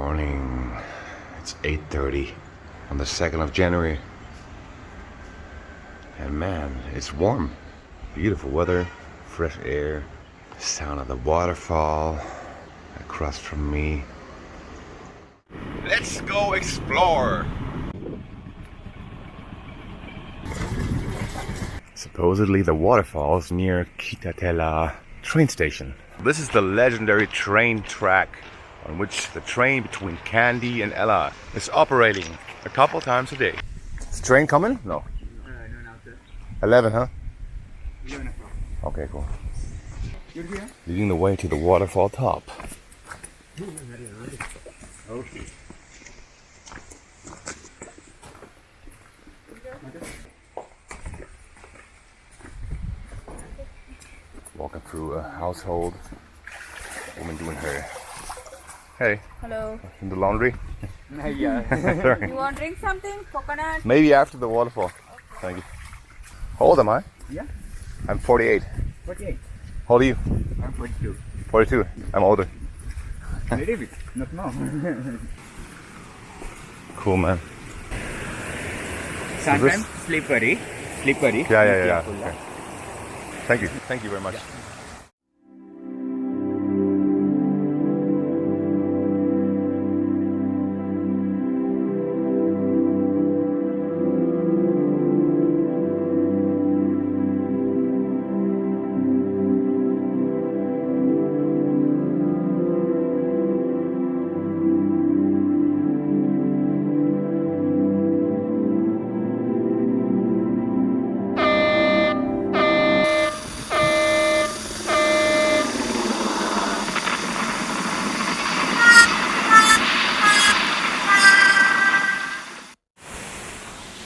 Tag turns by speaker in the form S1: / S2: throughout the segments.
S1: morning. It's 8:30 on the 2nd of January. And man, it's warm. Beautiful weather, fresh air, sound of the waterfall across from me. Let's go explore! Supposedly the waterfalls near Kitatela train station. This is the legendary train track on which the train between Kandy and Ella is operating a couple times a day. Is the train coming? No.
S2: No, now
S1: 11, huh?
S2: 11 o'clock.
S1: Okay, cool.
S2: You're here?
S1: Leading the way to the waterfall top.
S2: Okay.
S1: Walking through a household. Woman doing her. Hey,
S3: Hello.
S1: in the laundry?
S2: Yeah.
S1: Sure.
S3: You want drink something? Coconut?
S1: Maybe after the waterfall. Thank you. How old am I?
S2: Yeah.
S1: I'm 48.
S2: 48.
S1: How old are you?
S2: I'm 42.
S1: 42. I'm older.
S2: Little bit, not more.
S1: Cool, man.
S2: Sometimes slippery. Slippery.
S1: Yeah.
S2: Careful,
S1: Okay. Thank you. Thank you very much.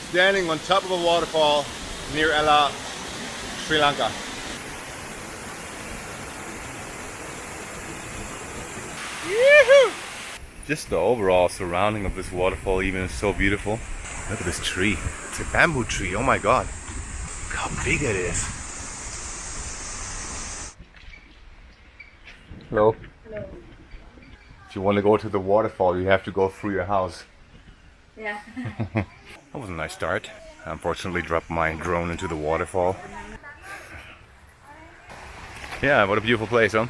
S1: Standing on top of a waterfall near Ella, Sri Lanka. Yee-hoo! Just the overall surrounding of this waterfall even is so beautiful. Look at this tree. It's a bamboo tree. Oh my god. Look how big it is. Hello.
S3: Hello.
S1: If you want to go to the waterfall, you have to go through your house.
S3: Yeah.
S1: That was a nice start. I unfortunately dropped my drone into the waterfall. Yeah, what a beautiful place, huh?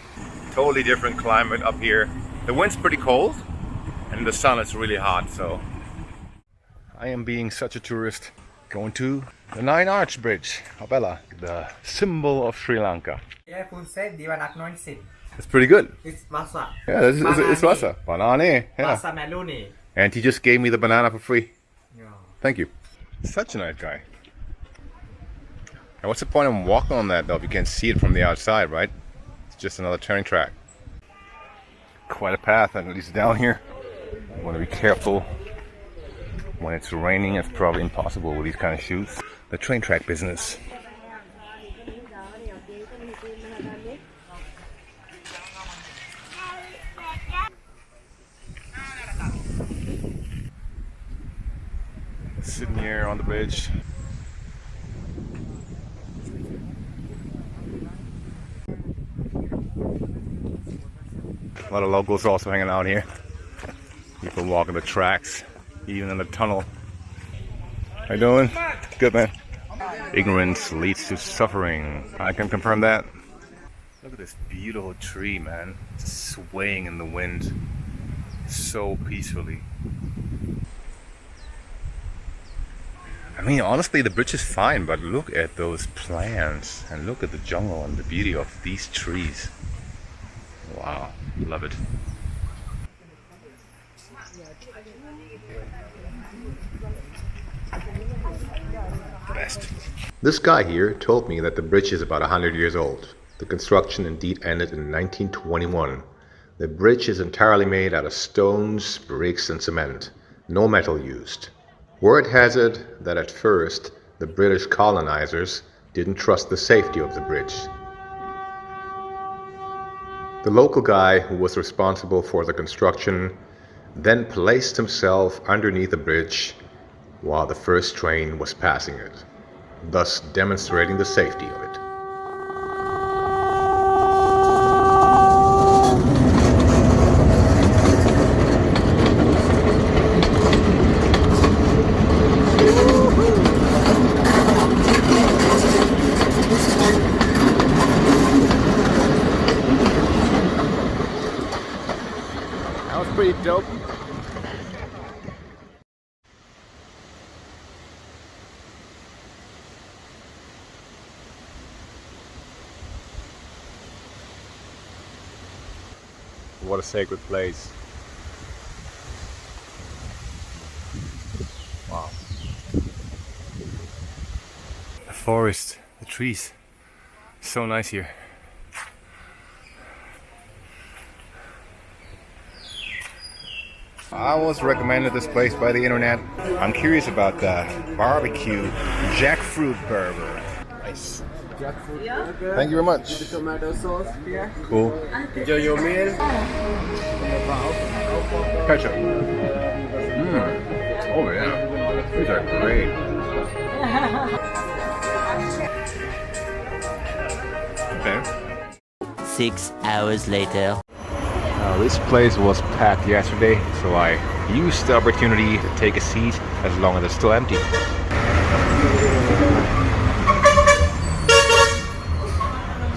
S1: Totally different climate up here. The wind's pretty cold and the sun is really hot, so I am being such a tourist going to the Nine Arch Bridge of Ella, the symbol of Sri Lanka.
S2: Yeah, full set, diva nak noisy.
S1: It's pretty good.
S2: It's masa.
S1: Yeah, it's Vasa. Banana. Yeah.
S2: Masa meluni.
S1: And he just gave me the banana for free.
S2: Yeah.
S1: Thank you. Such a nice guy. And what's the point of walking on that though if you can't see it from the outside, right? It's just another turning track. Quite a path, at least down here. You want to be careful. When it's raining, it's probably impossible with these kind of shoes. The train track business. Sitting here on the bridge. A lot of locals also hanging out here. People walking the tracks, even in the tunnel. How you doing? Good, man. Ignorance leads to suffering. I can confirm that. Look at this beautiful tree, man. Just swaying in the wind so peacefully. I mean, honestly, the bridge is fine, but look at those plants and look at the jungle and the beauty of these trees. Wow, love it. Best. This guy here told me that the bridge is about 100 years old. The construction indeed ended in 1921. The bridge is entirely made out of stones, bricks and cement. No metal used. Word has it that at first the British colonizers didn't trust the safety of the bridge. The local guy who was responsible for the construction then placed himself underneath the bridge while the first train was passing it, thus demonstrating the safety of it. dope. What a sacred place. Wow. The forest, the trees. So nice here. I was recommended this place by the internet. I'm curious about the barbecue jackfruit burger. Nice. Thank you very much.
S2: Tomato sauce here.
S1: Cool.
S2: Enjoy your meal.
S1: Ketchup. Oh yeah. These are great. Okay.
S4: 6 hours later.
S1: This place was packed yesterday, so I used the opportunity to take a seat as long as it's still empty.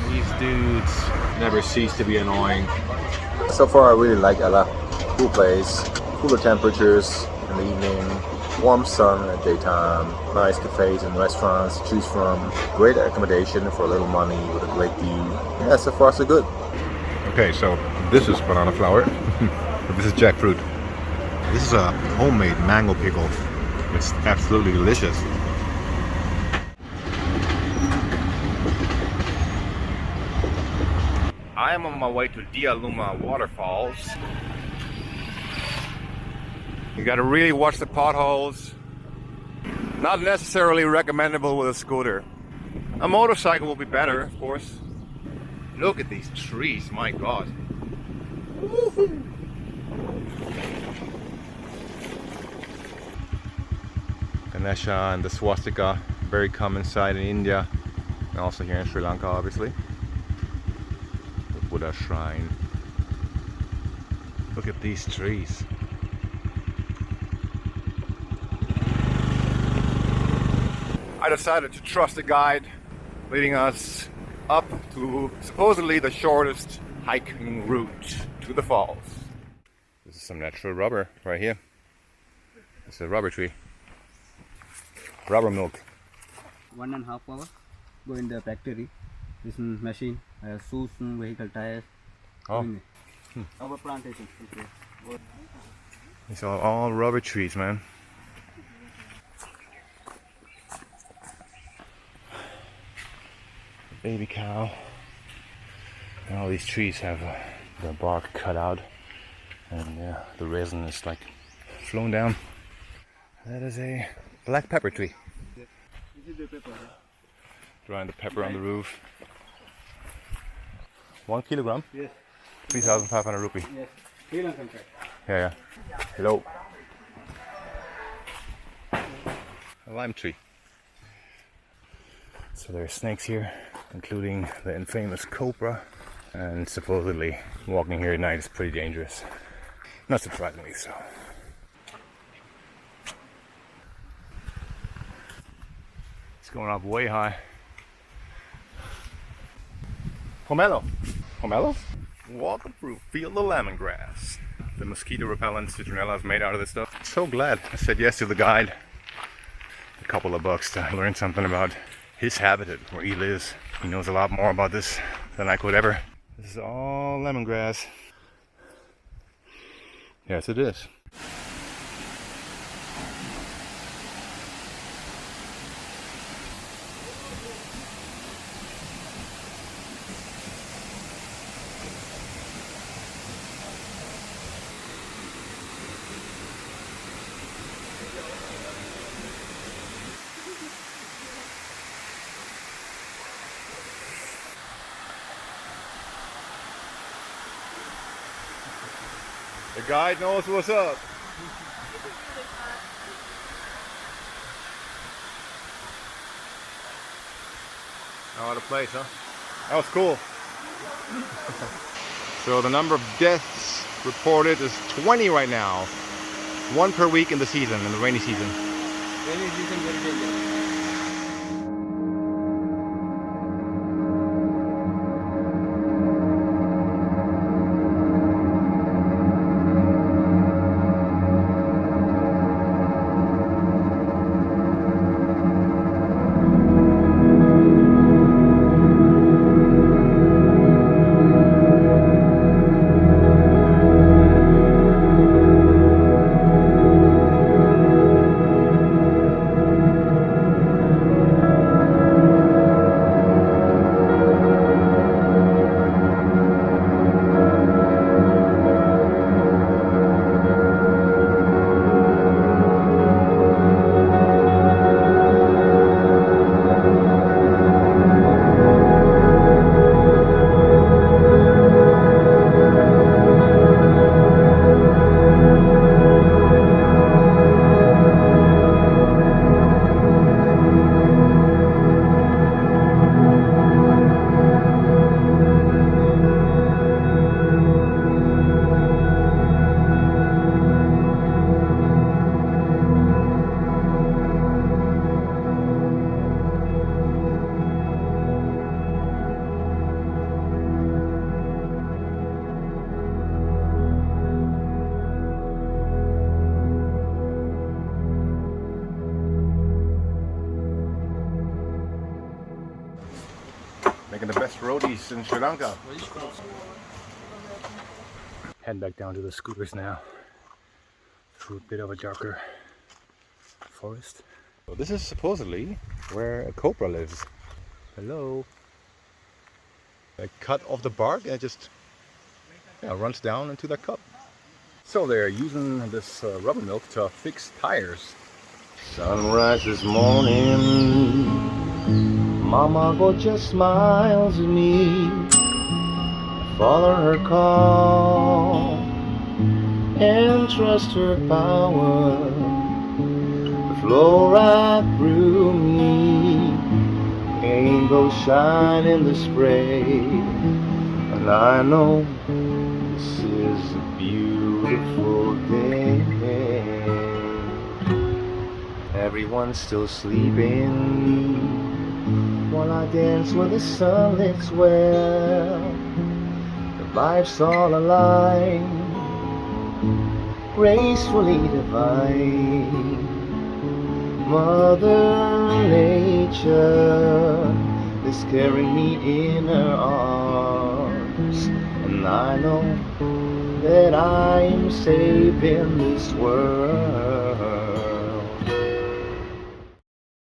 S1: These dudes never cease to be annoying. So far I really like Ella. Cool place, cooler temperatures in the evening, warm sun at daytime, nice cafes and restaurants to choose from, great accommodation for a little money with a great view. Yeah, so far so good. Okay, so this is banana flour, but this is jackfruit. This is a homemade mango pickle. It's absolutely delicious. I am on my way to Diyaluma waterfalls. You gotta really watch the potholes. Not necessarily recommendable with a scooter. A motorcycle will be better, of course. Look at these trees, my god. Ganesha and the swastika, very common sight in India, and also here in Sri Lanka, obviously. The Buddha shrine. Look at these trees. I decided to trust the guide leading us up to supposedly the shortest hiking route to the falls. This is some natural rubber right here. It's a rubber tree. Rubber milk.
S2: 1.5 hour. Go in the factory. This machine, shoes, vehicle tires.
S1: Oh.
S2: Our plantation.
S1: These are all rubber trees, man. Baby cow. And all these trees have the bark cut out, and yeah, the resin is like flown down. That is a black pepper tree.
S2: This is the pepper.
S1: Drying the pepper on the roof. 1 kilogram?
S2: Yes.
S1: 3,500 rupee.
S2: Yes. Sri Lankan type.
S1: Yeah. Hello. A lime tree. So there are snakes here, including the infamous cobra, and supposedly walking here at night is pretty dangerous. Not surprisingly so. It's going up way high. Pomelo. Pomelo? Waterproof. Feel the lemongrass. The mosquito repellent citronella is made out of this stuff. So glad I said yes to the guide. A couple of bucks to learn something about his habitat, where he lives. He knows a lot more about this than I could ever. This is all lemongrass. Yes, it is. The guide knows what's up. Oh, what a place, huh? That was cool. So the number of deaths reported is 20 right now. 1 per week in the season, in the rainy season.
S2: Rainy season very dangerous.
S1: Making the best roadies in Sri Lanka. Head back down to the scooters now. Through a bit of a darker forest. So this is supposedly where a cobra lives. Hello. They cut off the bark and it just runs down into that cup. So they're using this rubber milk to fix tires. Sunrise this morning, Mama go just smiles at me. I follow her call and trust her power to flow right through me. Rainbows shine in the spray, and I know this is a beautiful day. Everyone's still sleeping while I dance with the sunlit swell. The life's all alive, gracefully divine. Mother Nature is carrying me in her arms, and I know that I am safe in this world.